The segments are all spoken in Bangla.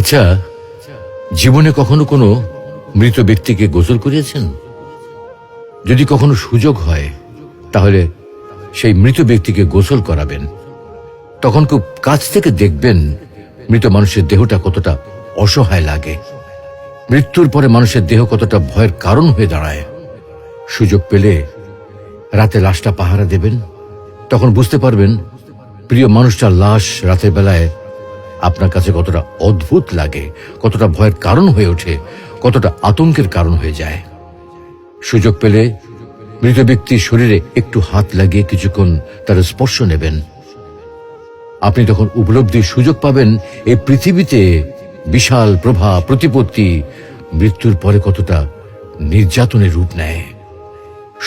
আচ্ছা, জীবনে কখনো কোনো মৃত ব্যক্তিকে গোসল করিয়েছেন? যদি কখনো সুযোগ হয় তাহলে সেই মৃত ব্যক্তিকে গোসল করাবেন। তখন খুব কাছ থেকে দেখবেন মৃত মানুষের দেহটা কতটা অসহায় লাগে, মৃত্যুর পরে মানুষের দেহ কতটা ভয়ের কারণ হয়ে দাঁড়ায়। সুযোগ পেলে রাতে লাশটা পাহারা দেবেন, তখন বুঝতে পারবেন প্রিয় মানুষটার লাশ রাতের বেলায় আপনার কাছে কতটা অদ্ভুত লাগে, কতটা ভয়ের কারণ হয়ে ওঠে, কতটা আতঙ্কের কারণ হয়ে যায়। সুযোগ পেলে মৃত ব্যক্তির শরীরে একটু হাত লাগিয়ে কিছুক্ষণ তার স্পর্শ নেবেন। আপনি তখন উপলব্ধির সুযোগ পাবেন এই পৃথিবীতে বিশাল প্রভা প্রতিপত্তি মৃত্যুর পরে কতটা নির্যাতনের রূপ নেয়।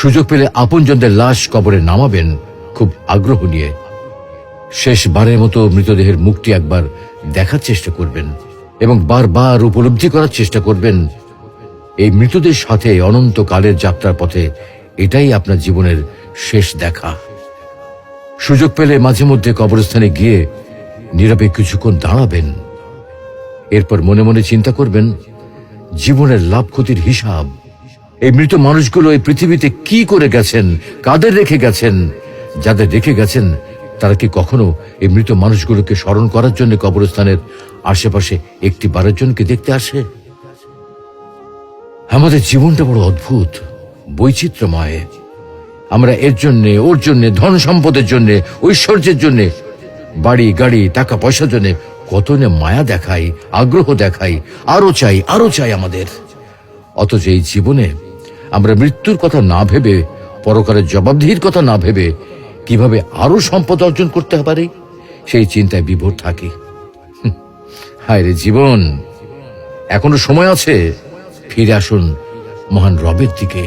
সুযোগ পেলে আপনজনদের লাশ কবরে নামাবেন খুব আগ্রহ নিয়ে। শেষবারের মতো মৃতদেহের মুখটি একবার দেখার চেষ্টা করবেন এবং বারবার উপলব্ধি করার চেষ্টা করবেন এই মৃতদের সাথে অনন্তকালের যাত্রার পথে এটাই আপনার জীবনের শেষ দেখা। সুযোগ পেলে মাঝে মধ্যে কবরস্থানে গিয়ে নীরবে কিছুক্ষণ দাঁড়াবেন। এরপর মনে মনে চিন্তা করবেন জীবনের লাভ ক্ষতির হিসাব। এই মৃত মানুষগুলো এই পৃথিবীতে কি করে গেছেন, কাদের রেখে গেছেন। যাদের রেখে গেছেন তারা কি কখনো এই মৃত মানুষগুলোকে স্মরণ করার জন্য কবরস্থানের আশেপাশে একটি বারের জনকে দেখতে আসে? আমাদের জীবনটা বড় অদ্ভুত, বৈচিত্র্যময়। আমরা এর জন্য ওর জন্য, ধন সম্পদের জন্য, ঐশ্বর্যের জন্য, বাড়ি গাড়ি টাকা পয়সার জন্য কত না মায়া দেখাই, আগ্রহ দেখাই, আরো চাই আরো চাই আমাদের। অথচ এই জীবনে আমরা মৃত্যুর কথা না ভেবে, পরকালের জবাবদিহির কথা না ভেবে কিভাবে আরো সম্পদ অর্জন করতে পারি সেই চিন্তায় বিভোর থাকি। হায় রে জীবন, এখনো সময় আছে, ফিরে আসুন মহান রবের দিকে।